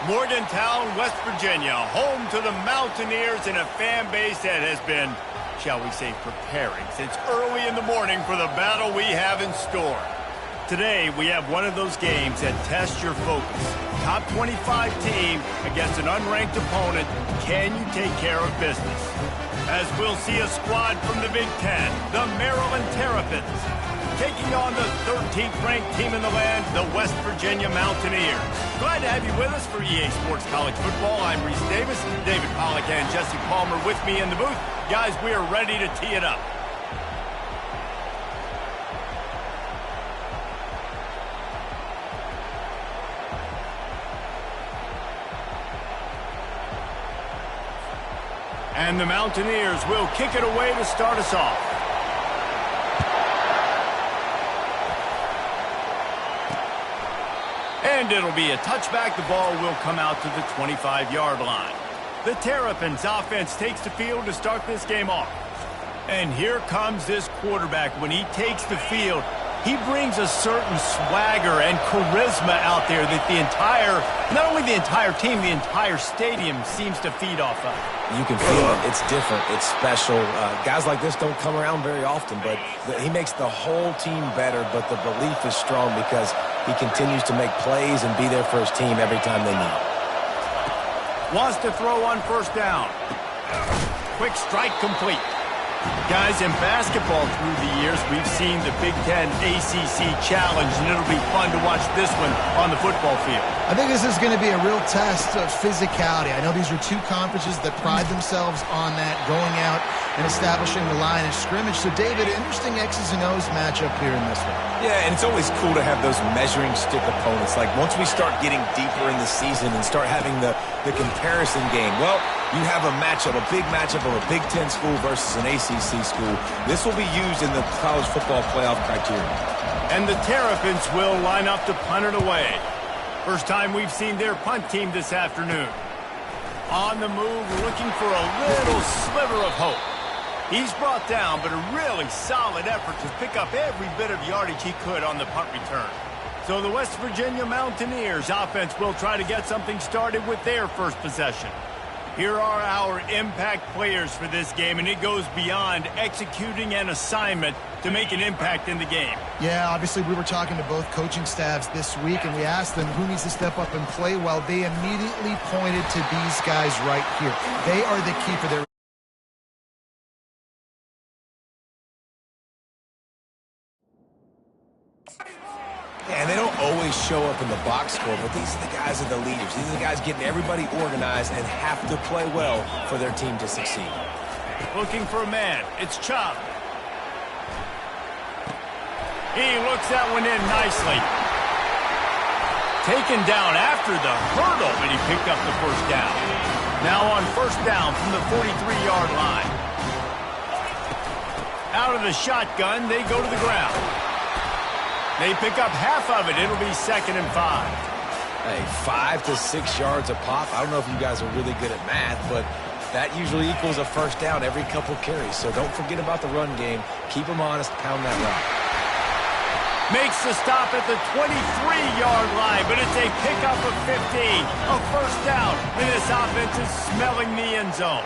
Morgantown, West Virginia, home to the Mountaineers and a fan base that has been, shall we say, preparing since early in the morning for the battle we have in store. Today, we have one of those games that tests your focus. Top 25 team against an unranked opponent. Can you take care of business? As we'll see a squad from the Big Ten, the Maryland Terrapins, taking on the 13th ranked team in the land, the West Virginia Mountaineers. Glad to have you with us for EA Sports College Football. I'm Reese Davis, David Pollack and Jesse Palmer with me in the booth. Guys, we are ready to tee it up. And the Mountaineers will kick it away to start us off. And it'll be a touchback. The ball will come out to the 25-yard line. The Terrapins offense takes the field to start this game off. And here comes this quarterback. When he takes the field, he brings a certain swagger and charisma out there that not only the entire team, the entire stadium seems to feed off of. You can feel it. It's different. It's special. Guys like this don't come around very often, but he makes the whole team better, but the belief is strong because he continues to make plays and be there for his team every time they need. Wants to throw on first down. Quick strike complete. Guys, in basketball through the years, we've seen the Big Ten ACC Challenge, and it'll be fun to watch this one on the football field. I think this is going to be a real test of physicality. I know these are two conferences that pride themselves on that, going out and establishing the line of scrimmage. So, David, interesting X's and O's matchup here in this one. Yeah, and it's always cool to have those measuring stick opponents. Like, once we start getting deeper in the season and start having the comparison game, well, you have a matchup, a big matchup of a Big Ten school versus an ACC school. This will be used in the college football playoff criteria. And the Terrapins will line up to punt it away. First time we've seen their punt team this afternoon. On the move, looking for a little sliver of hope. He's brought down, but a really solid effort to pick up every bit of yardage he could on the punt return. So the West Virginia Mountaineers offense will try to get something started with their first possession. Here are our impact players for this game, and it goes beyond executing an assignment to make an impact in the game. Yeah, obviously we were talking to both coaching staffs this week, and we asked them who needs to step up and play well. They immediately pointed to these guys right here. They are the key for their... Yeah, and they don't always show up in the box score, but these are the guys that are the leaders. These are the guys getting everybody organized and have to play well for their team to succeed. Looking for a man. It's Chubb. He looks that one in nicely. Taken down after the hurdle, but he picked up the first down. Now on first down from the 43-yard line. Out of the shotgun, they go to the ground. They pick up half of it. It'll be 2nd and 5. Hey, 5 to 6 yards a pop. I don't know if you guys are really good at math, but that usually equals a first down every couple carries. So don't forget about the run game. Keep them honest. Pound that rock. Makes the stop at the 23-yard line, but it's a pickup of 15. A first down, and this offense is smelling the end zone.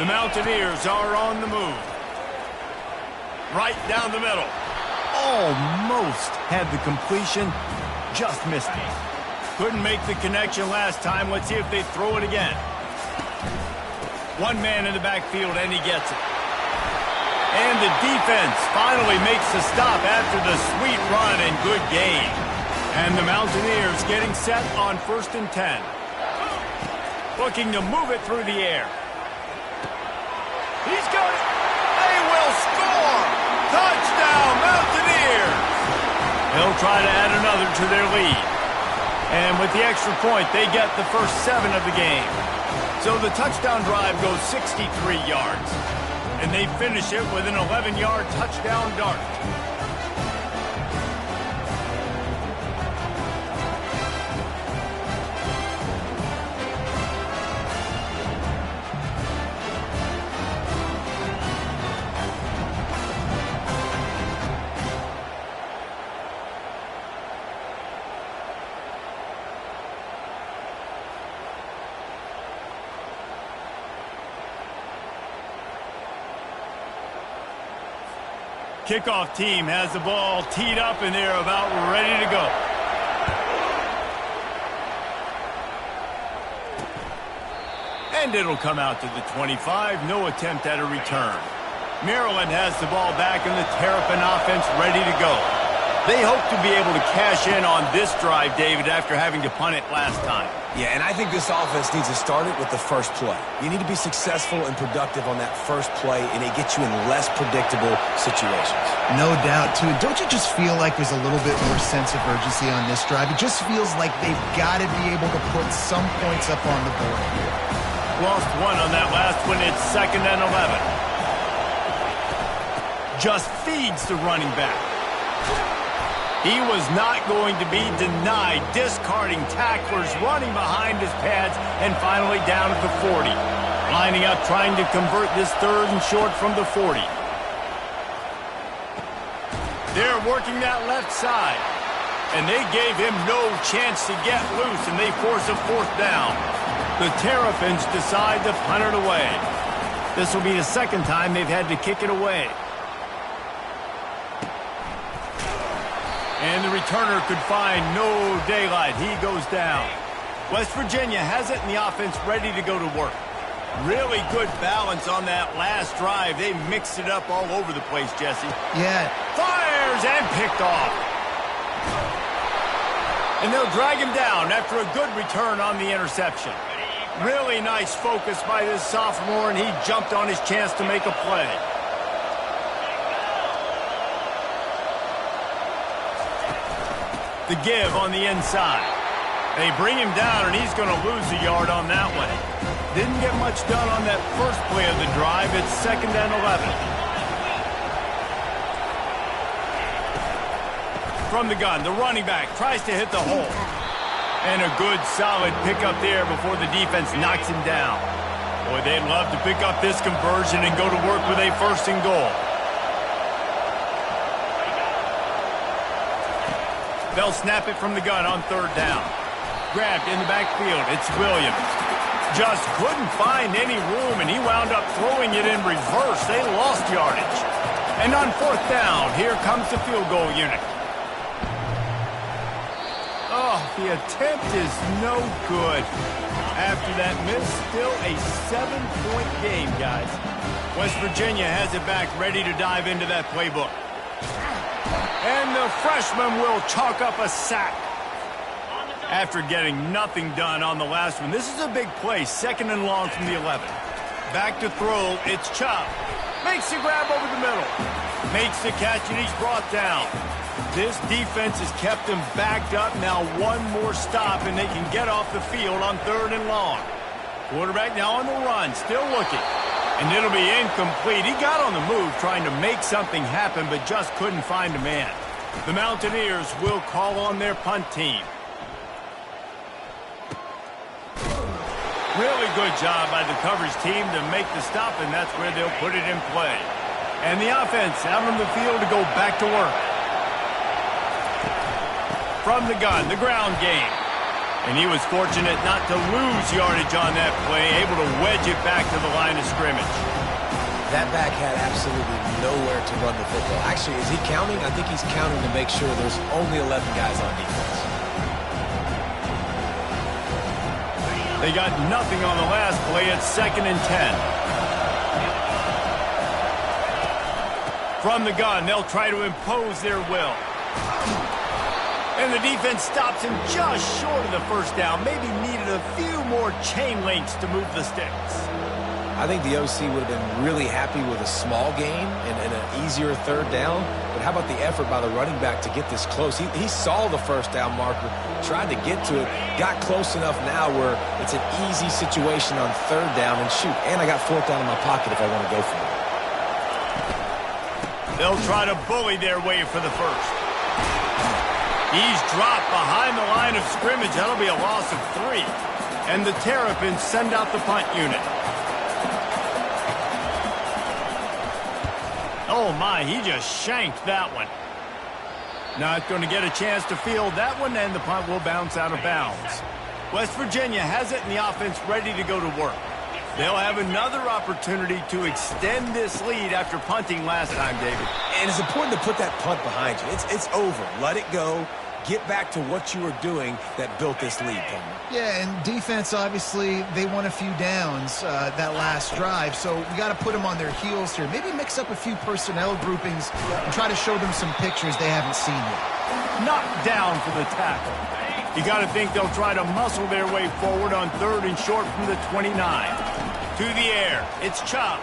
The Mountaineers are on the move. Right down the middle. Almost had the completion, just missed it. Couldn't make the connection last time. Let's see if they throw it again. One man in the backfield, and he gets it. And the defense finally makes the stop after the sweet run and good gain. And the Mountaineers getting set on 1st and 10. Looking to move it through the air. He's got it. They will score. Touchdown, Mountaineers! They'll try to add another to their lead. And with the extra point, they get the first 7 of the game. So the touchdown drive goes 63 yards. And they finish it with an 11-yard touchdown dart. kickoff team has the ball teed up, and they're about ready to go. And it'll come out to the 25. No attempt at a return. Maryland has the ball back, and the Terrapin offense ready to go. They hope to be able to cash in on this drive, David, after having to punt it last time. Yeah, and I think this offense needs to start it with the first play. You need to be successful and productive on that first play, and it gets you in less predictable situations. No doubt, too. Don't you just feel like there's a little bit more sense of urgency on this drive? It just feels like they've got to be able to put some points up on the board here. Lost one on that last one. It's 2nd and 11. Just feeds the running back. He was not going to be denied, discarding tacklers, running behind his pads, and finally down at the 40. Lining up, trying to convert this 3rd and short from the 40. They're working that left side, and they gave him no chance to get loose, and they force a 4th down. The Terrapins decide to punt it away. This will be the 2nd time they've had to kick it away. And the returner could find no daylight. He goes down. West Virginia has it, and the offense ready to go to work. Really good balance on that last drive. They mixed it up all over the place, Jesse. Yeah. Fires and picked off. And they'll drag him down after a good return on the interception. Really nice focus by this sophomore, and he jumped on his chance to make a play. The give on the inside. They bring him down, and he's going to lose a yard on that one. Didn't get much done on that first play of the drive. It's 2nd and 11. From the gun, the running back tries to hit the hole. And a good, solid pickup there before the defense knocks him down. Boy, they'd love to pick up this conversion and go to work with a 1st and goal. They'll snap it from the gun on 3rd down. Grabbed in the backfield. It's Williams. Just couldn't find any room, and he wound up throwing it in reverse. They lost yardage. And on 4th down, here comes the field goal unit. Oh, the attempt is no good. After that miss, still a 7-point game, guys. West Virginia has it back, ready to dive into that playbook. And the freshman will chalk up a sack. After getting nothing done on the last one, this is a big play, 2nd and long from the 11. Back to throw, it's Chop. Makes the grab over the middle. Makes the catch, and he's brought down. This defense has kept them backed up. Now one more stop, and they can get off the field on 3rd and long. Quarterback now on the run, still looking. And it'll be incomplete. He got on the move trying to make something happen, but just couldn't find a man. The Mountaineers will call on their punt team. Really good job by the coverage team to make the stop, and that's where they'll put it in play. And the offense out on the field to go back to work. From the gun, the ground game. And he was fortunate not to lose yardage on that play, able to wedge it back to the line of scrimmage. That back had absolutely nowhere to run the football. Actually, is he counting? I think he's counting to make sure there's only 11 guys on defense. They got nothing on the last play. It's 2nd and 10. From the gun, they'll try to impose their will. And the defense stops him just short of the 1st down. Maybe needed a few more chain links to move the sticks. I think the OC would have been really happy with a small gain and an easier 3rd down. But how about the effort by the running back to get this close? He saw the 1st down marker, tried to get to it, got close enough now where it's an easy situation on 3rd down. And shoot, and I got 4th down in my pocket if I want to go for it. They'll try to bully their way for the 1st. He's dropped behind the line of scrimmage. That'll be a loss of 3. And the Terrapins send out the punt unit. Oh, my, he just shanked that one. Not going to get a chance to field that one, and the punt will bounce out of bounds. West Virginia has it, and the offense ready to go to work. They'll have another opportunity to extend this lead after punting last time, David. And it's important to put that punt behind you. It's over. Let it go. Get back to what you were doing that built this lead, Palmer. Yeah, and defense, obviously, they won a few downs that last drive, so we got to put them on their heels here. Maybe mix up a few personnel groupings and try to show them some pictures they haven't seen yet. Knocked down for the tackle. You got to think they'll try to muscle their way forward on 3rd and short from the 29. To the air. It's Chubb.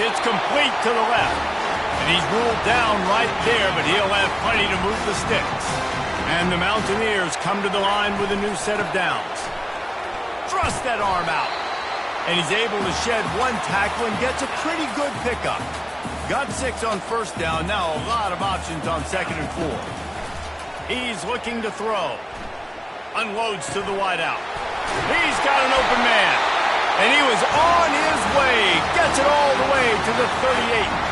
It's complete to the left. And he's ruled down right there, but he'll have plenty to move the sticks. And the Mountaineers come to the line with a new set of downs. Thrust that arm out. And he's able to shed one tackle and gets a pretty good pickup. Got 6 on 1st down. Now a lot of options on 2nd and 4. He's looking to throw. Unloads to the wideout. He's got an open man. And he was on his way. Gets it all the way to the 38.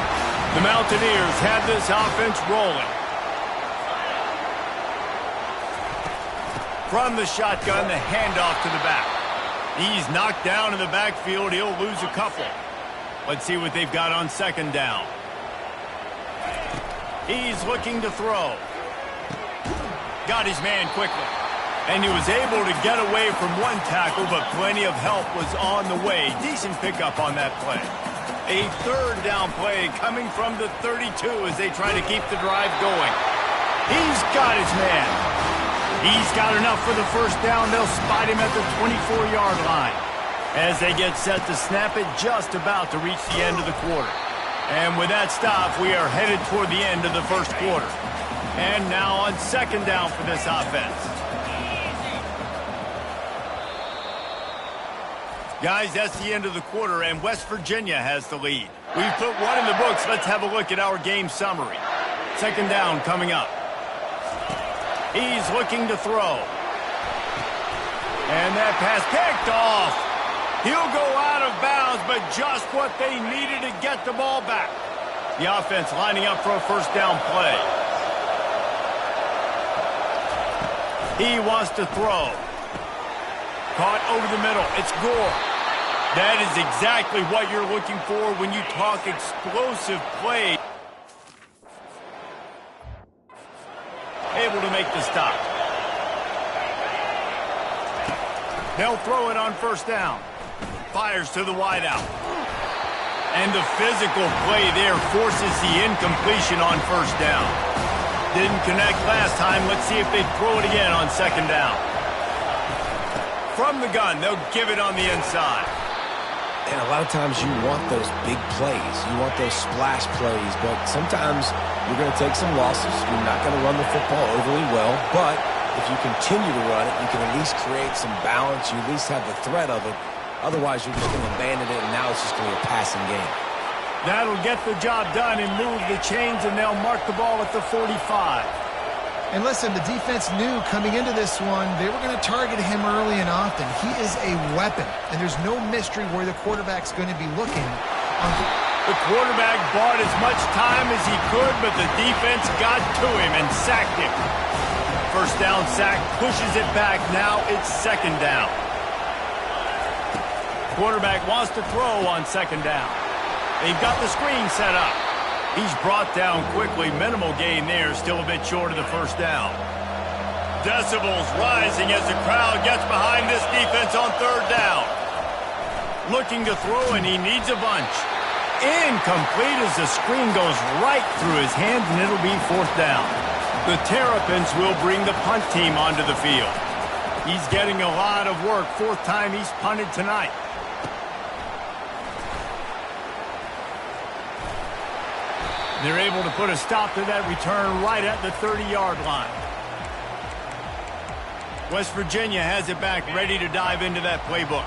The Mountaineers have this offense rolling. From the shotgun, the handoff to the back. He's knocked down in the backfield. He'll lose a couple. Let's see what they've got on 2nd down. He's looking to throw. Got his man quickly. And he was able to get away from one tackle, but plenty of help was on the way. Decent pickup on that play. A 3rd down play coming from the 32 as they try to keep the drive going. He's got his man. He's got enough for the 1st down. They'll spot him at the 24-yard line. As they get set to snap it, just about to reach the end of the quarter. And with that stop, we are headed toward the end of the 1st quarter. And now on 2nd down for this offense. Guys, that's the end of the quarter, and West Virginia has the lead. We've put one in the books. Let's have a look at our game summary. 2nd down coming up. He's looking to throw. And that pass picked off. He'll go out of bounds, but just what they needed to get the ball back. The offense lining up for a 1st down play. He wants to throw. Caught over the middle. It's Gore. That is exactly what you're looking for when you talk explosive play. Able to make the stop. They'll throw it on 1st down. Fires to the wideout. And the physical play there forces the incompletion on 1st down. Didn't connect last time. Let's see if they throw it again on 2nd down. From the gun, they'll give it on the inside. And a lot of times you want those big plays. You want those splash plays, but sometimes you're going to take some losses. You're not going to run the football overly well, but if you continue to run it, you can at least create some balance. You at least have the threat of it. Otherwise, you're just going to abandon it, and now it's just going to be a passing game. That'll get the job done and move the chains, and they'll mark the ball at the 45. And listen, the defense knew coming into this one, they were going to target him early and often. He is a weapon, and there's no mystery where the quarterback's going to be looking. The quarterback bought as much time as he could, but the defense got to him and sacked him. 1st down sack, pushes it back. Now it's 2nd down. Quarterback wants to throw on 2nd down. They've got the screen set up. He's brought down quickly. Minimal gain there. Still a bit short of the 1st down. Decibels rising as the crowd gets behind this defense on 3rd down. Looking to throw, and he needs a bunch. Incomplete as the screen goes right through his hands, and it'll be 4th down. The Terrapins will bring the punt team onto the field. He's getting a lot of work. 4th time he's punted tonight. They're able to put a stop to that return right at the 30-yard line. West Virginia has it back, ready to dive into that playbook.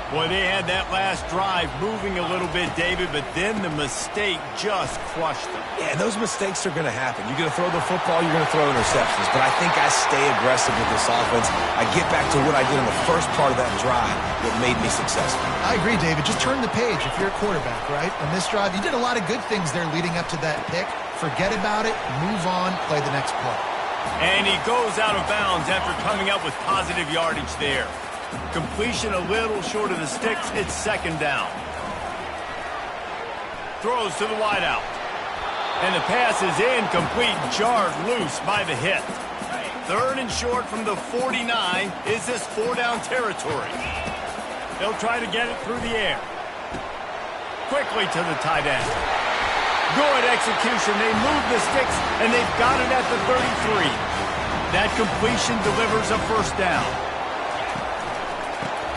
Boy, they had that last drive moving a little bit, David, but then the mistake just crushed them. Yeah, those mistakes are going to happen. You're going to throw the football, you're going to throw interceptions. But I think I stay aggressive with this offense. I get back to what I did in the first part of that drive that made me successful. I agree, David. Just turn the page if you're a quarterback, right? On this drive, you did a lot of good things there leading up to that pick. Forget about it, move on, play the next play. And he goes out of bounds after coming up with positive yardage there. Completion a little short of the sticks. It's second down. Throws to the wideout. And the pass is incomplete, jarred loose by the hit. Third and short from the 49. Is this four-down territory? They'll try to get it through the air. Quickly to the tight end. Good execution. They move the sticks, and they've got it at the 33. That completion delivers a first down.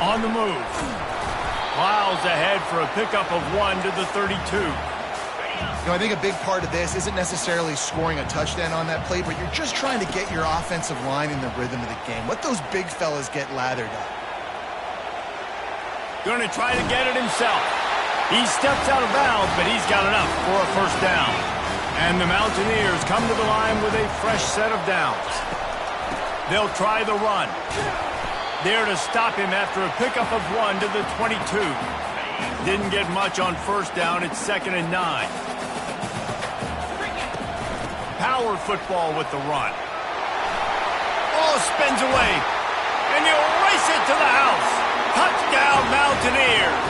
On the move. Plows ahead for a pickup of 1 to the 32. You know, I think a big part of this isn't necessarily scoring a touchdown on that play, but you're just trying to get your offensive line in the rhythm of the game. Let those big fellas get lathered up. Going to try to get it himself. He steps out of bounds, but he's got enough for a first down. And the Mountaineers come to the line with a fresh set of downs. They'll try the run. There to stop him after a pickup of 1 to the 22. Didn't get much on first down. It's 2nd and 9. Power football with the run. Oh, spins away. And you race it to the house. Touchdown, Mountaineers.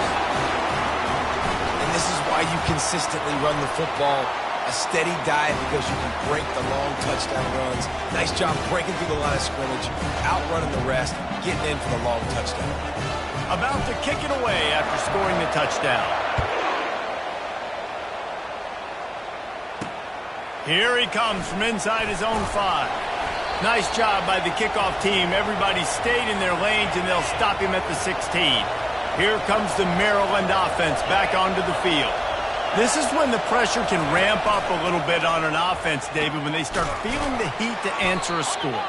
And this is why you consistently run the football. A steady diet because you can break the long touchdown runs. Nice job breaking through the line of scrimmage, outrunning the rest, getting in for the long touchdown. About to kick it away after scoring the touchdown. Here he comes from inside his own 5. Nice job by the kickoff team. Everybody stayed in their lanes, and they'll stop him at the 16. Here comes the Maryland offense back onto the field. This is when the pressure can ramp up a little bit on an offense, David, when they start feeling the heat to answer a score.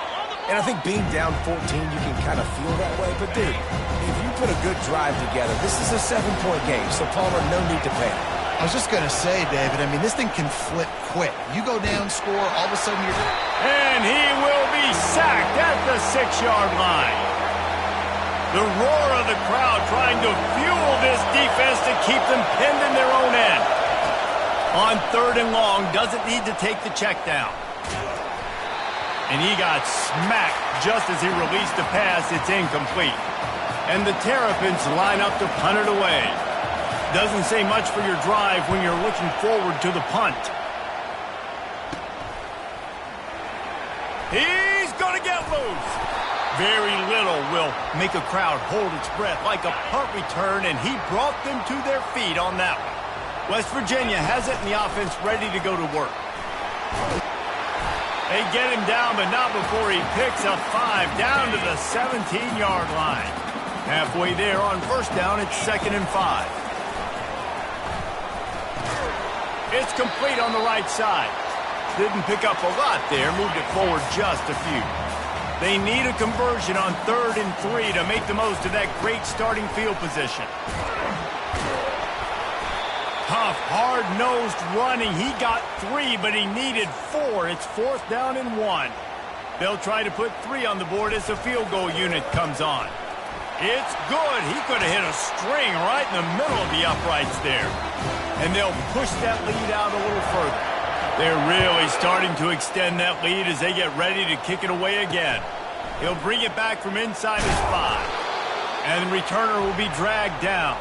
And I think being down 14, you can kind of feel that way. But, dude, if you put a good drive together, this is a 7-point game, so Palmer, no need to panic. I was just going to say, David, I mean, this thing can flip quick. You go down, score, all of a sudden you're... And he will be sacked at the 6-yard line. The roar of the crowd trying to fuel this defense to keep them pinned in their own end. On 3rd and long, doesn't need to take the check down. And he got smacked just as he released the pass. It's incomplete. And the Terrapins line up to punt it away. Doesn't say much for your drive when you're looking forward to the punt. He's going to get loose. Very little will make a crowd hold its breath like a punt return, and he brought them to their feet on that one. West Virginia has it, and the offense ready to go to work. They get him down, but not before he picks up 5 down to the 17-yard line. Halfway there on first down, it's 2nd and 5. It's complete on the right side. Didn't pick up a lot there, moved it forward just a few. They need a conversion on 3rd and 3 to make the most of that great starting field position. Tough, hard-nosed running. He got 3, but he needed 4. It's 4th down and 1. They'll try to put 3 on the board as the field goal unit comes on. It's good. He could have hit a string right in the middle of the uprights there. And they'll push that lead out a little further. They're really starting to extend that lead as they get ready to kick it away again. He'll bring it back from inside his 5. And the returner will be dragged down.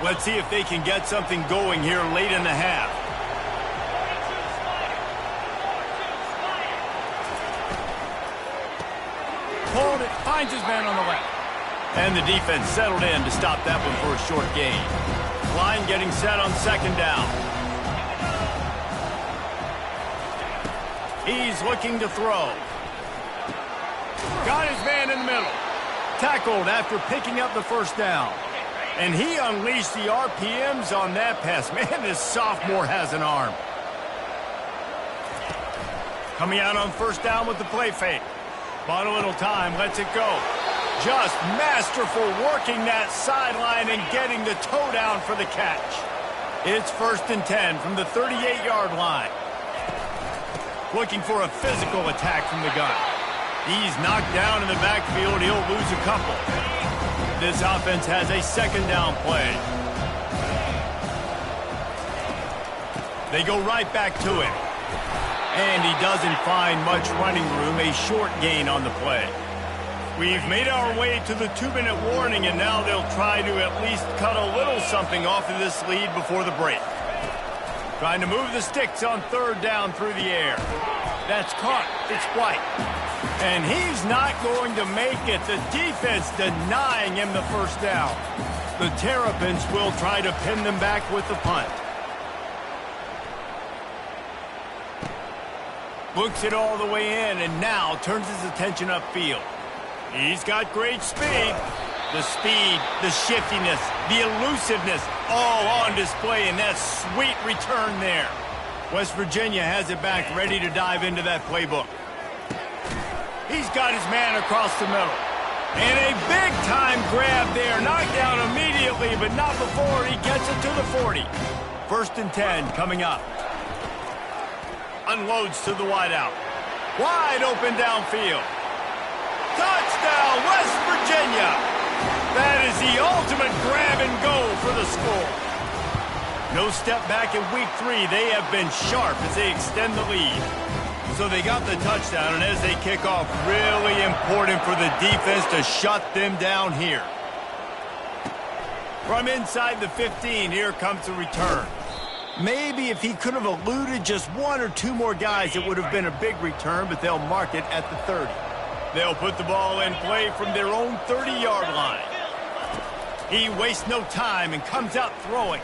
Let's see if they can get something going here late in the half. Hold it, finds his man on the left. And the defense settled in to stop that one for a short gain. Line getting set on 2nd down. He's looking to throw. Got his man in the middle. Tackled after picking up the first down. And he unleashed the RPMs on that pass. Man, this sophomore has an arm. Coming out on first down with the play fake. Bought a little time, lets it go. Just masterful working that sideline and getting the toe down for the catch. It's 1st and 10 from the 38-yard line. Looking for a physical attack from the gun. He's knocked down in the backfield. He'll lose a couple. This offense has a 2nd down play. They go right back to him. And he doesn't find much running room. A short gain on the play. We've made our way to the 2-minute warning, and now they'll try to at least cut a little something off of this lead before the break. Trying to move the sticks on 3rd down through the air. That's caught. It's White. And he's not going to make it. The defense denying him the 1st down. The Terrapins will try to pin them back with the punt. Looks it all the way in, and now turns his attention upfield. He's got great speed. The speed, the shiftiness, the elusiveness, all on display in that sweet return there. West Virginia has it back, ready to dive into that playbook. He's got his man across the middle. And a big-time grab there. Knocked down immediately, but not before he gets it to the 40. 1st and 10 coming up. Unloads to the wideout. Wide open downfield. Touchdown, West Virginia. That is the ultimate grab and go for the score. No step back in week 3. They have been sharp as they extend the lead. So they got the touchdown, and as they kick off, really important for the defense to shut them down here. From inside the 15, here comes the return. Maybe if he could have eluded just 1 or 2 more guys, it would have been a big return, but they'll mark it at the 30. They'll put the ball in play from their own 30-yard line. He wastes no time and comes out throwing.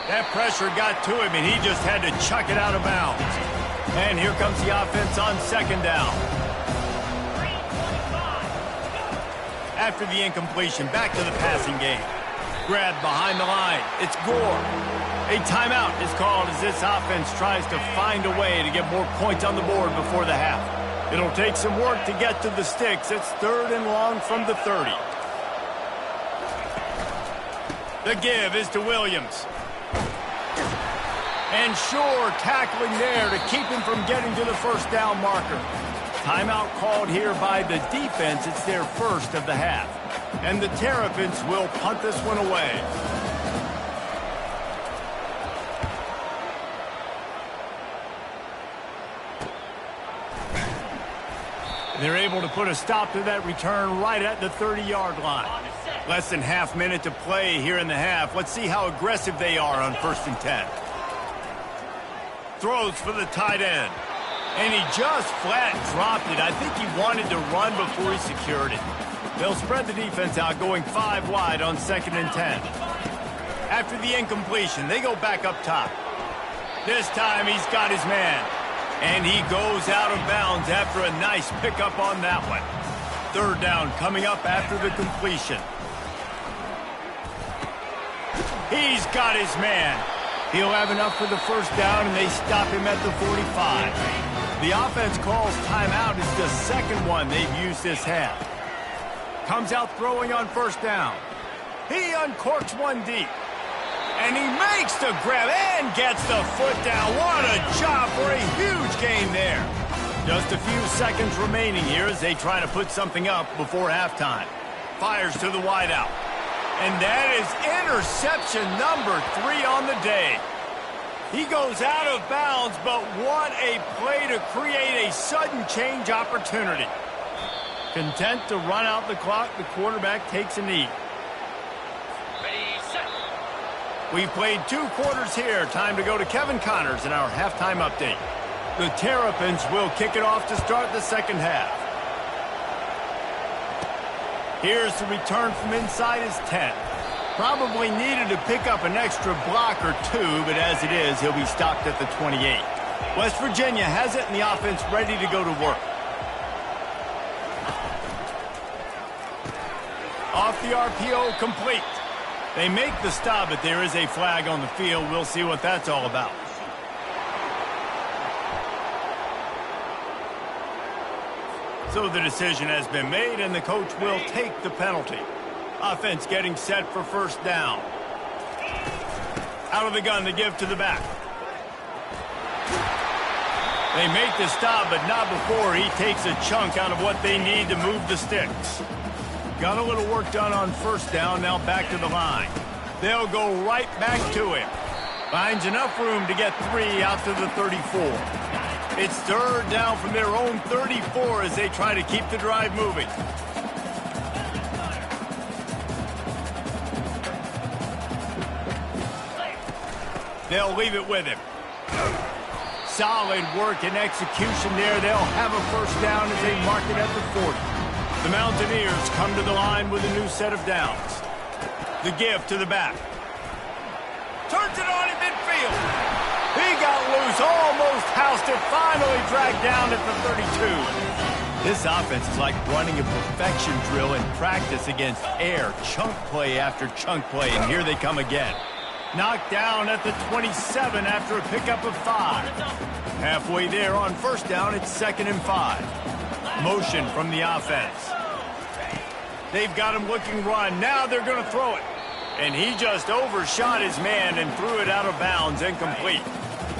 That pressure got to him, and he just had to chuck it out of bounds. And here comes the offense on 2nd down. After the incompletion, back to the passing game. Grabbed behind the line. It's Gore. A timeout is called as this offense tries to find a way to get more points on the board before the half. It'll take some work to get to the sticks. It's 3rd and long from the 30. The give is to Williams. And Shore tackling there to keep him from getting to the 1st down marker. Timeout called here by the defense. It's their 1st of the half. And the Terrapins will punt this one away. They're able to put a stop to that return right at the 30-yard line. Less than half minute to play here in the half. Let's see how aggressive they are on 1st and 10. Throws for the tight end. And he just flat dropped it. I think he wanted to run before he secured it. They'll spread the defense out, going 5 wide on 2nd and 10. After the incompletion, they go back up top. This time he's got his man. And he goes out of bounds after a nice pickup on that one. 3rd down coming up after the completion. He's got his man. He'll have enough for the 1st down, and they stop him at the 45. The offense calls timeout. It's the 2nd one they've used this half. Comes out throwing on 1st down. He uncorks one deep. And he makes the grab and gets the foot down. What a job for a huge gain there. Just a few seconds remaining here as they try to put something up before halftime. Fires to the wideout. And that is interception number 3 on the day. He goes out of bounds, but what a play to create a sudden change opportunity. Content to run out the clock, the quarterback takes a knee. We've played 2 quarters here. Time to go to Kevin Connors in our halftime update. The Terrapins will kick it off to start the 2nd half. Here's the return from inside his 10. Probably needed to pick up an extra block or 2, but as it is, he'll be stopped at the 28. West Virginia has it, and the offense ready to go to work. Off the RPO, complete. They make the stop, but there is a flag on the field. We'll see what that's all about. So the decision has been made, and the coach will take the penalty. Offense getting set for 1st down. Out of the gun to give to the back. They make the stop, but not before he takes a chunk out of what they need to move the sticks. Got a little work done on 1st down, now back to the line. They'll go right back to him. Finds enough room to get 3 out to the 34. It's third down from their own 34 as they try to keep the drive moving. They'll leave it with him. Solid work and execution there. They'll have a first down as they mark it at the 40. The Mountaineers come to the line with a new set of downs. The give to the back. Turns it on in midfield. He got loose, almost housed it, finally dragged down at the 32. This offense is like running a perfection drill in practice against air. Chunk play after chunk play, and here they come again. Knocked down at the 27 after a pickup of 5. Halfway there on first down, it's 2nd and 5. Motion from the offense. They've got him looking run. Now they're going to throw it. And he just overshot his man and threw it out of bounds, incomplete.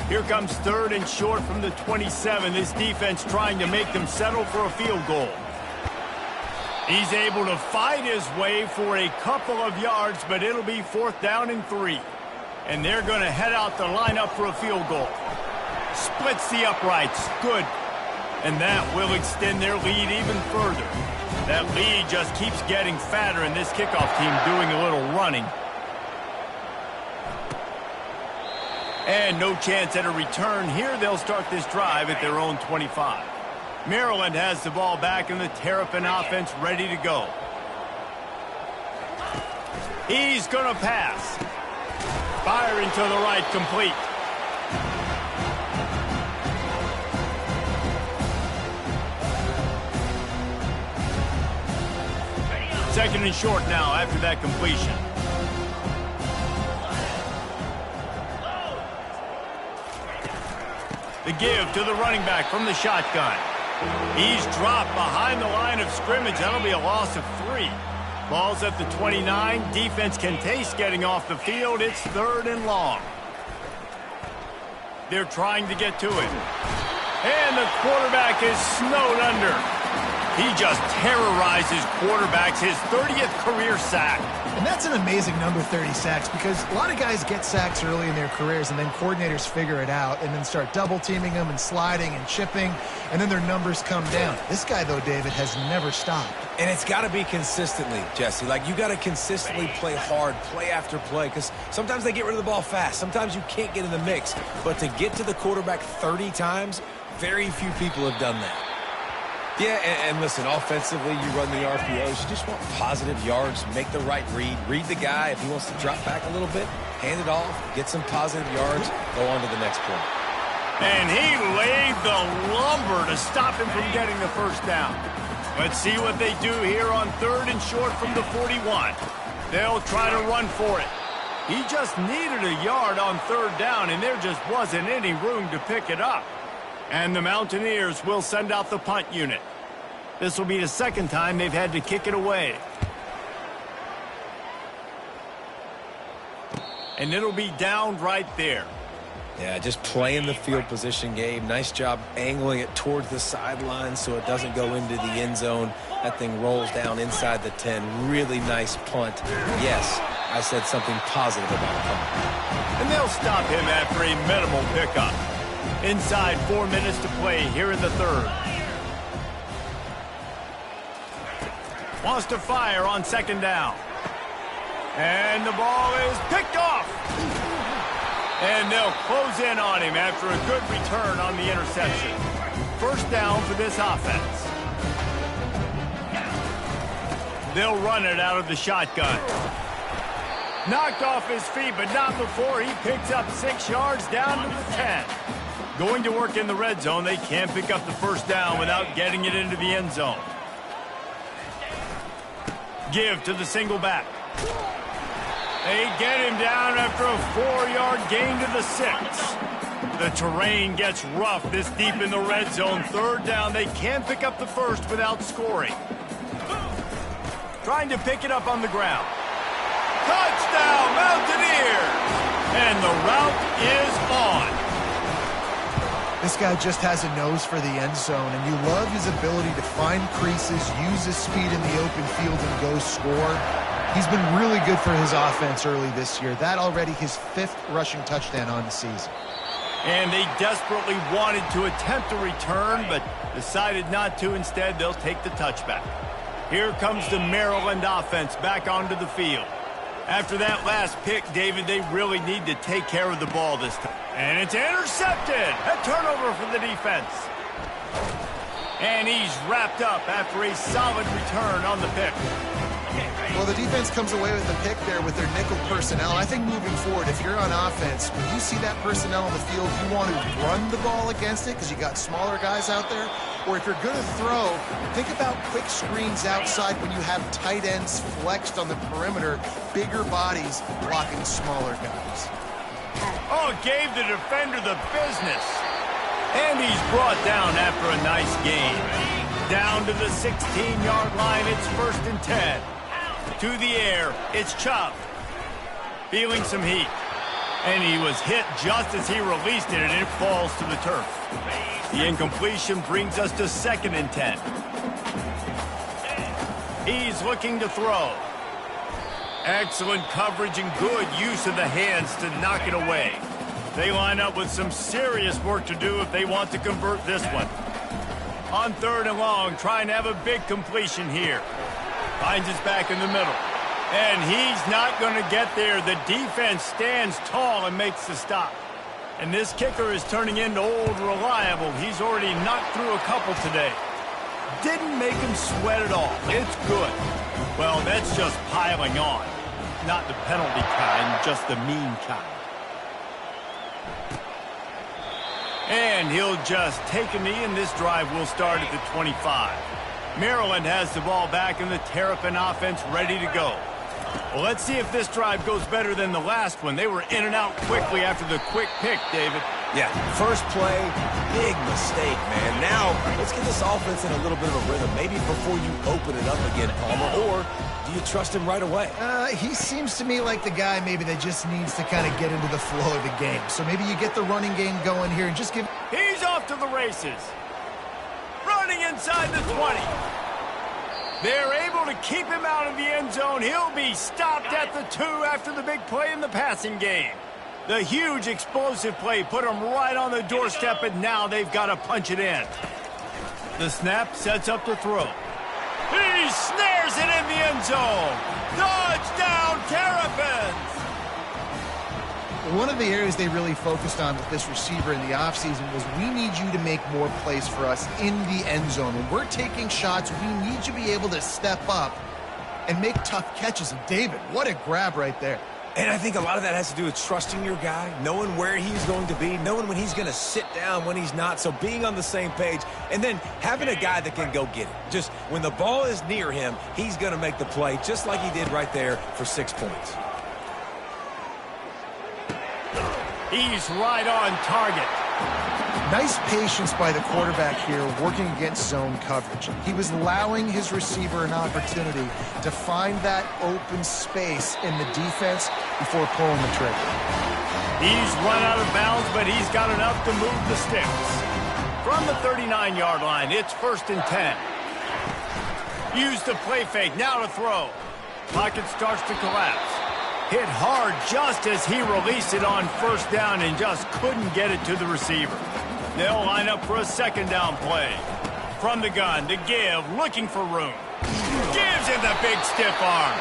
Here comes 3rd and short from the 27. This defense trying to make them settle for a field goal. He's able to fight his way for a couple of yards, but it'll be 4th down and 3. And they're going to head out the lineup for a field goal. Splits the uprights. Good. And that will extend their lead even further. That lead just keeps getting fatter, and this kickoff team doing a little running. And no chance at a return here. They'll start this drive at their own 25. Maryland has the ball back, and the Terrapin offense ready to go. He's going to pass. Firing to the right, complete. Second and short now after that completion. The give to the running back from the shotgun. He's dropped behind the line of scrimmage. That'll be a loss of 3. Ball's at the 29. Defense can taste getting off the field. It's 3rd and long. They're trying to get to it. And the quarterback is snowed under. He just terrorizes quarterbacks, his 30th career sack. And that's an amazing number, 30 sacks, because a lot of guys get sacks early in their careers, and then coordinators figure it out and then start double-teaming them and sliding and chipping, and then their numbers come down. This guy, though, David, has never stopped. And it's got to be consistently, Jesse. Like, you got to consistently play hard, play after play, because sometimes they get rid of the ball fast. Sometimes you can't get in the mix. But to get to the quarterback 30 times, very few people have done that. Yeah, and listen, offensively, you run the RPOs. You just want positive yards, make the right read the guy. If he wants to drop back a little bit, hand it off, get some positive yards, go on to the next play. And he laid the lumber to stop him from getting the first down. Let's see what they do here on 3rd and short from the 41. They'll try to run for it. He just needed a yard on 3rd down, and there just wasn't any room to pick it up. And the Mountaineers will send out the punt unit. This will be the 2nd time they've had to kick it away. And it'll be down right there. Yeah, just playing the field position game. Nice job angling it towards the sideline so it doesn't go into the end zone. That thing rolls down inside the 10. Really nice punt. Yes, I said something positive about the punt. And they'll stop him after a minimal pickup. Inside 4 minutes to play here in the 3rd. Wants to fire on 2nd down. And the ball is picked off. And they'll close in on him after a good return on the interception. First down for this offense. They'll run it out of the shotgun. Knocked off his feet, but not before he picks up 6 yards down to the 10. Going to work in the red zone. They can't pick up the first down without getting it into the end zone. Give to the single back. They get him down after a 4-yard gain to the 6. The terrain gets rough this deep in the red zone. 3rd down. They can't pick up the first without scoring. Trying to pick it up on the ground. Touchdown, Mountaineers! And the route is on. This guy just has a nose for the end zone, and you love his ability to find creases, use his speed in the open field, and go score. He's been really good for his offense early this year. That already his 5th rushing touchdown on the season. And they desperately wanted to attempt a return, but decided not to. Instead, they'll take the touchback. Here comes the Maryland offense back onto the field. After that last pick, David, they really need to take care of the ball this time. And it's intercepted. A turnover for the defense. And he's wrapped up after a solid return on the pick. Well, the defense comes away with the pick there with their nickel personnel. I think moving forward, if you're on offense, when you see that personnel on the field, you want to run the ball against it because you got smaller guys out there. Or if you're going to throw, think about quick screens outside when you have tight ends flexed on the perimeter, bigger bodies blocking smaller guys. Oh, gave the defender the business. And he's brought down after a nice gain. Down to the 16-yard line, it's 1st and 10. To the air, it's Chubb. Feeling some heat. And he was hit just as he released it, and it falls to the turf. The incompletion brings us to 2nd and 10. He's looking to throw. Excellent coverage and good use of the hands to knock it away. They line up with some serious work to do if they want to convert this one. On 3rd and long, trying to have a big completion here. Finds his back in the middle. And he's not going to get there. The defense stands tall and makes the stop. And this kicker is turning into old reliable. He's already knocked through a couple today. Didn't make him sweat at all. It's good. Well, that's just piling on. Not the penalty kind, just the mean kind. And he'll just take a knee, and this drive will start at the 25. Maryland has the ball back, and the Terrapin offense ready to go. Well, let's see if this drive goes better than the last one. They were in and out quickly after the quick pick, David. Yeah, first play, big mistake, man. Now, let's get this offense in a little bit of a rhythm. Maybe before you open it up again, Palmer, or do you trust him right away? He seems to me like the guy maybe that just needs to kind of get into the flow of the game. So maybe you get the running game going here and just give... He's off to the races. Running inside the 20. They're able to keep him out of the end zone. He'll be stopped at the 2 after the big play in the passing game. The huge explosive play put him right on the doorstep, and now they've got to punch it in. The snap sets up the throw. He snares it in the end zone. Touchdown, Terrapins! One of the areas they really focused on with this receiver in the offseason was we need you to make more plays for us in the end zone. When we're taking shots, we need you to be able to step up and make tough catches. And David, what a grab right there. And I think a lot of that has to do with trusting your guy, knowing where he's going to be, knowing when he's going to sit down, when he's not, so being on the same page, and then having a guy that can go get it. Just when the ball is near him, he's going to make the play, just like he did right there for 6 points. He's right on target. Nice patience by the quarterback here working against zone coverage. He was allowing his receiver an opportunity to find that open space in the defense before pulling the trigger. He's run out of bounds, but he's got enough to move the sticks. From the 39-yard line, it's 1st and 10. Use the play fake, now to throw. Pocket starts to collapse. Hit hard just as he released it on 1st down and just couldn't get it to the receiver. They'll line up for a 2nd down play. From the gun to give, looking for room. Gives him the big stiff arm.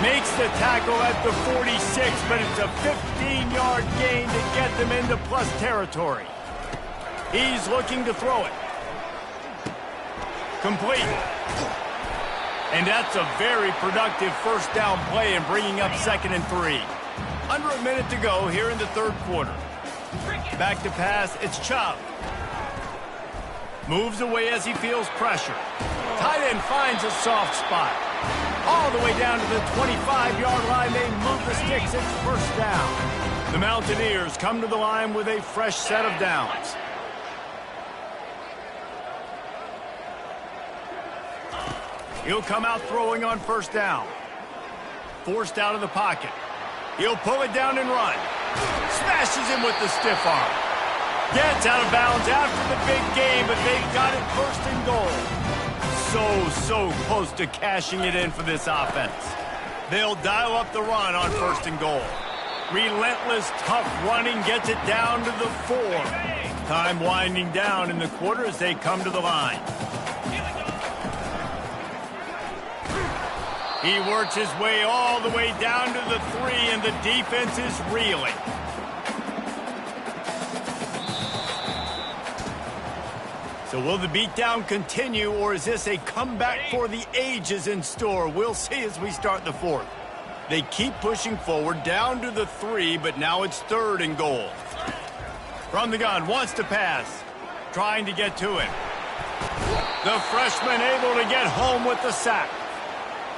Makes the tackle at the 46, but it's a 15-yard gain to get them into plus territory. He's looking to throw it. Complete. And that's a very productive 1st down play and bringing up 2nd and 3. Under a minute to go here in the 3rd quarter. Back to pass, it's Chubb. Moves away as he feels pressure. Tight end finds a soft spot. All the way down to the 25-yard line, they move the sticks, it's 1st down. The Mountaineers come to the line with a fresh set of downs. He'll come out throwing on 1st down. Forced out of the pocket. He'll pull it down and run. Smashes him with the stiff arm. Gets out of bounds after the big game, but they've got it 1st and goal. So close to cashing it in for this offense. They'll dial up the run on 1st and goal. Relentless, tough running gets it down to the 4. Time winding down in the quarter as they come to the line. He works his way all the way down to the 3, and the defense is reeling. So will the beatdown continue, or is this a comeback for the ages in store? We'll see as we start the 4th. They keep pushing forward down to the 3, but now it's 3rd and goal. From the gun, wants to pass. Trying to get to it. The freshman able to get home with the sack.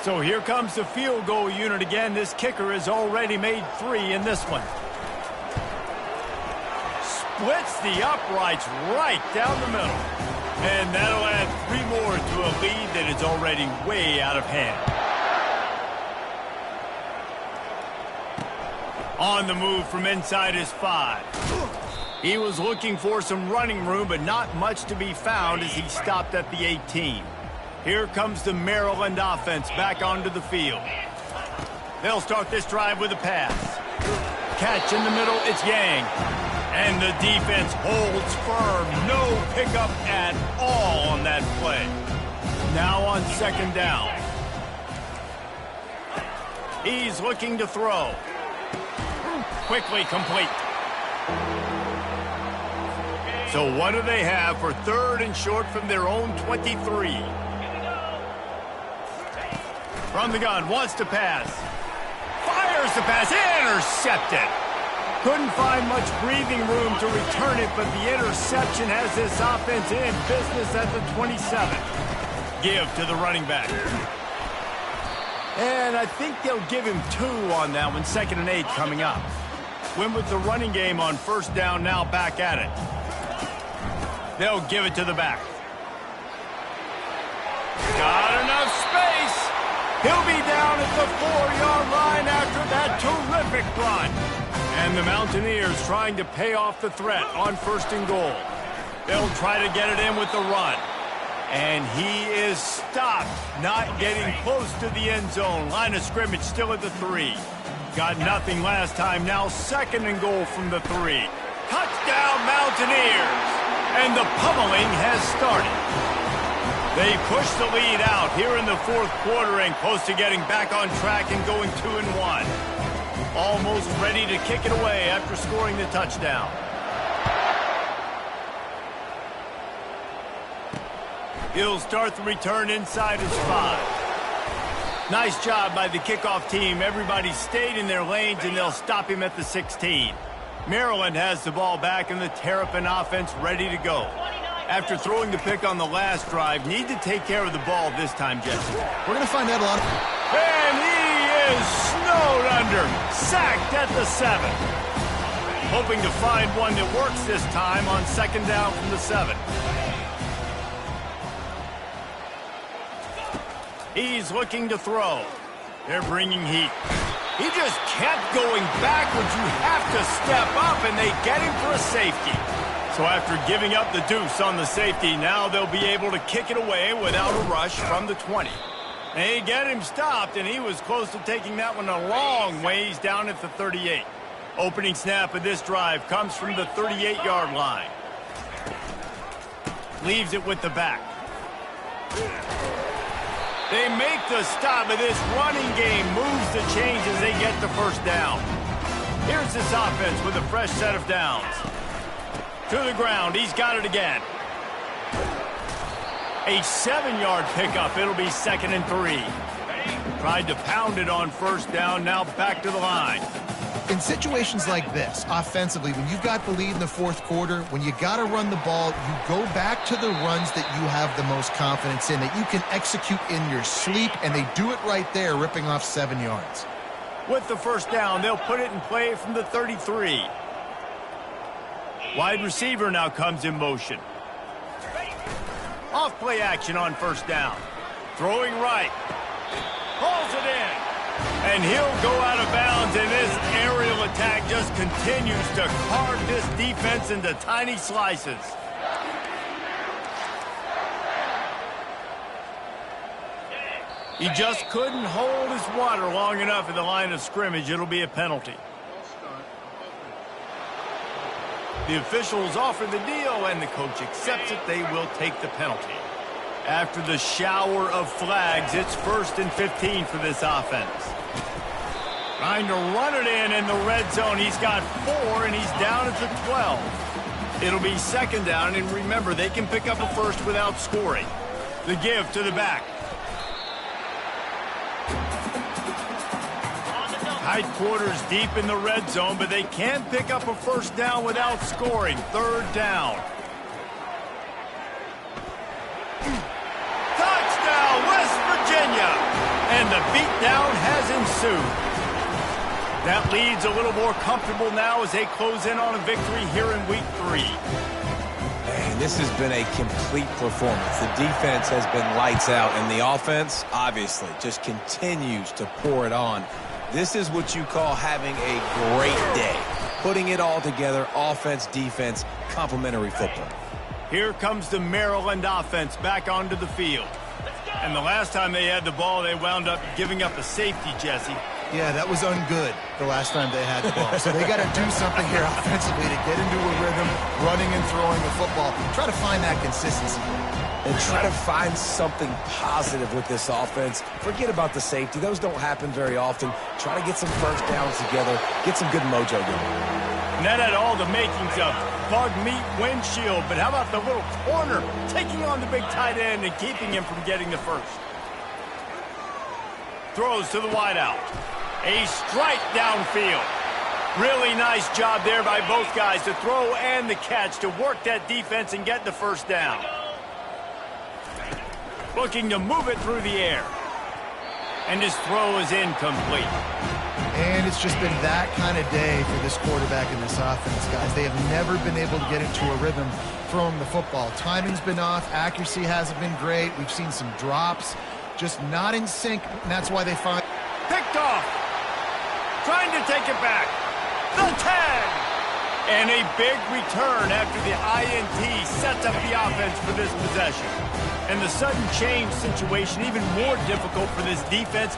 So here comes the field goal unit again. This kicker has already made 3 in this one. Splits the uprights right down the middle. And that'll add 3 more to a lead that is already way out of hand. On the move from inside his 5. He was looking for some running room, but not much to be found as he stopped at the 18. Here comes the Maryland offense back onto the field. They'll start this drive with a pass. Catch in the middle, it's Yang. And the defense holds firm. No pickup at all on that play. Now on 2nd down. He's looking to throw. Quickly complete. So what do they have for 3rd and short from their own 23? From the gun, wants to pass. Fires the pass, intercepted. Couldn't find much breathing room to return it, but the interception has this offense in business at the 27. Give to the running back. And I think they'll give him 2 on that one, 2nd and 8 coming up. Win with the running game on 1st down, now back at it. They'll give it to the back. Got enough space. He'll be down at the 4-yard line after that terrific run. And the Mountaineers trying to pay off the threat on 1st and goal. They'll try to get it in with the run. And he is stopped, not getting close to the end zone. Line of scrimmage still at the 3. Got nothing last time, now 2nd and goal from the 3. Touchdown Mountaineers! And the pummeling has started. They push the lead out here in the 4th quarter and close to getting back on track and going 2-1. Almost ready to kick it away after scoring the touchdown. He'll start the return inside his 5. Nice job by the kickoff team. Everybody stayed in their lanes, and they'll stop him at the 16. Maryland has the ball back, and the Terrapin offense ready to go. After throwing the pick on the last drive, need to take care of the ball this time, Jesse. We're going to find out a lot. And he is snowed under, sacked at the 7. Hoping to find one that works this time on 2nd down from the 7. He's looking to throw. They're bringing heat. He just kept going backwards. You have to step up, and they get him for a safety. So after giving up the deuce on the safety, now they'll be able to kick it away without a rush from the 20. They get him stopped, and he was close to taking that one a long ways down at the 38. Opening snap of this drive comes from the 38-yard line. Leaves it with the back. They make the stop, but this running game moves the chains as they get the 1st down. Here's this offense with a fresh set of downs. To the ground, he's got it again. A 7-yard pickup, it'll be 2nd and 3. Tried to pound it on 1st down, now back to the line. In situations like this, offensively, when you've got the lead in the 4th quarter, when you got to run the ball, you go back to the runs that you have the most confidence in, that you can execute in your sleep, and they do it right there, ripping off 7 yards. With the 1st down, they'll put it in play from the 33. Wide receiver now comes in motion. Off play action on 1st down. Throwing right. Pulls it in. And he'll go out of bounds, and this aerial attack just continues to carve this defense into tiny slices. He just couldn't hold his water long enough at the line of scrimmage. It'll be a penalty. The officials offer the deal, and the coach accepts it. They will take the penalty. After the shower of flags, it's 1st and 15 for this offense. Trying to run it in the red zone. He's got 4, and he's down at the 12. It'll be 2nd down, and remember, they can pick up a first without scoring. The give to the back. Tight quarters deep in the red zone, but they can pick up a first down without scoring. 3rd down. Touchdown, West Virginia! And the beatdown has ensued. That lead's a little more comfortable now as they close in on a victory here in Week 3. Man, this has been a complete performance. The defense has been lights out, and the offense, obviously, just continues to pour it on. This is what you call having a great day. Putting it all together, offense, defense, complementary football. Here comes the Maryland offense back onto the field. And the last time they had the ball, they wound up giving up a safety, Jesse. Yeah, that was ungood the last time they had the ball. So they got to do something here offensively to get into a rhythm, running and throwing the football. Try to find that consistency. And try to find something positive with this offense. Forget about the safety. Those don't happen very often. Try to get some first downs together. Get some good mojo going. And that had all the makings of bug meat windshield. But how about the little corner taking on the big tight end and keeping him from getting the first? Throws to the wideout. A strike downfield. Really nice job there by both guys to throw and the catch to work that defense and get the first down. Looking to move it through the air. And his throw is incomplete. And it's just been that kind of day for this quarterback and this offense, guys. They have never been able to get into a rhythm throwing the football. Timing's been off. Accuracy hasn't been great. We've seen some drops. Just not in sync, and that's why they find... Picked off. Trying to take it back. The 10. And a big return after the INT sets up the offense for this possession. And the sudden change situation even more difficult for this defense.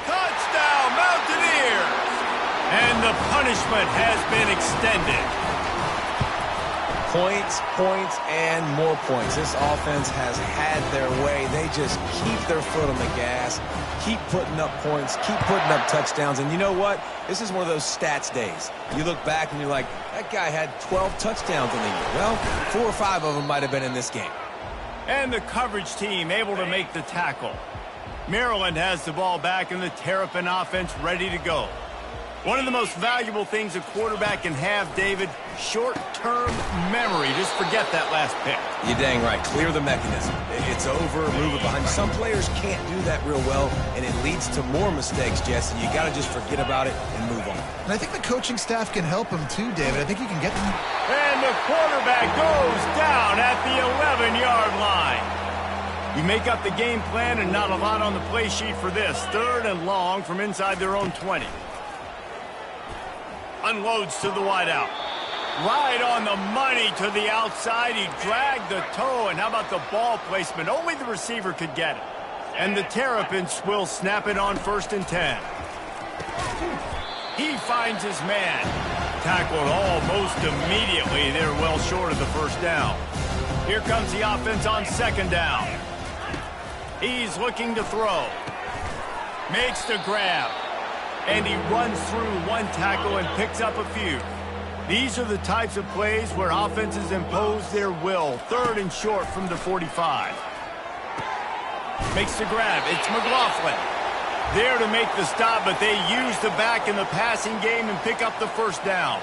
Touchdown, Mountaineers! And the punishment has been extended. Points, points, and more points. This offense has had their way. They just keep their foot on the gas, keep putting up points, keep putting up touchdowns. And you know what? This is one of those stats days. You look back and you're like, that guy had 12 touchdowns in the year. Well, 4 or 5 of them might have been in this game. And the coverage team able to make the tackle. Maryland has the ball back and the Terrapin offense ready to go. One of the most valuable things a quarterback can have, David, short-term memory. Just forget that last pick. You're dang right. Clear the mechanism. It's over, move it behind you. Some players can't do that real well, and it leads to more mistakes, Jesse. You got to just forget about it and move on. And I think the coaching staff can help him too, David. I think you can get them. And the quarterback goes down at the 11-yard line. You make up the game plan and not a lot on the play sheet for this. 3rd and long from inside their own 20. Unloads to the wideout. Right on the money to the outside. He dragged the toe, and how about the ball placement? Only the receiver could get it. And the Terrapins will snap it on 1st and 10. He finds his man. Tackled almost immediately. They're well short of the first down. Here comes the offense on 2nd down. He's looking to throw. Makes the grab. And he runs through one tackle and picks up a few. These are the types of plays where offenses impose their will. 3rd and short from the 45. Makes the grab. It's McLaughlin. There to make the stop, but they use the back in the passing game and pick up the first down.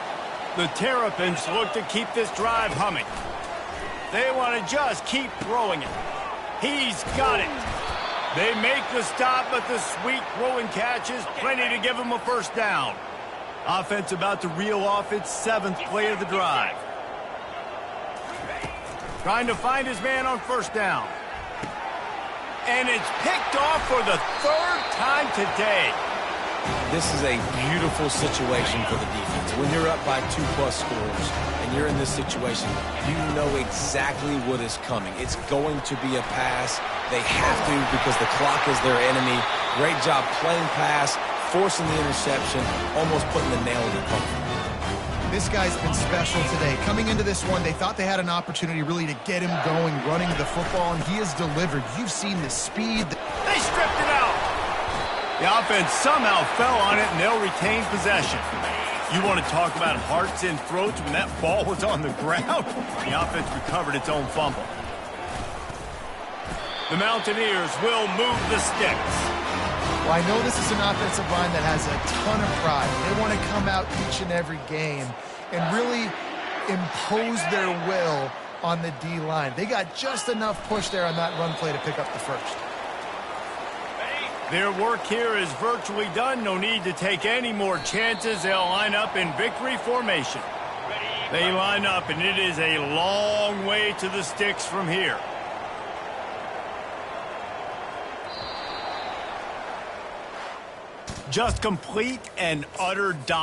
The Terrapins look to keep this drive humming. They want to just keep throwing it. He's got it. They make the stop, but the sweet throwing catch is plenty to give them a first down. Offense about to reel off its 7th play of the drive. Trying to find his man on first down. And it's picked off for the 3rd time today. This is a beautiful situation for the defense. When you're up by 2+ scores and you're in this situation, you know exactly what is coming. It's going to be a pass. They have to because the clock is their enemy. Great job playing pass, forcing the interception, almost putting the nail in the coffin. This guy's been special today. Coming into this one, they thought they had an opportunity really to get him going, running the football, and he has delivered. You've seen the speed. They stripped it out. The offense somehow fell on it, and they'll retain possession. You want to talk about hearts and throats when that ball was on the ground? The offense recovered its own fumble. The Mountaineers will move the sticks. Well, I know this is an offensive line that has a ton of pride. They want to come out each and every game and really impose their will on the D-line. They got just enough push there on that run play to pick up the first. Their work here is virtually done. No need to take any more chances. They'll line up in victory formation. They line up, and it is a long way to the sticks from here. Just complete and utter dominance.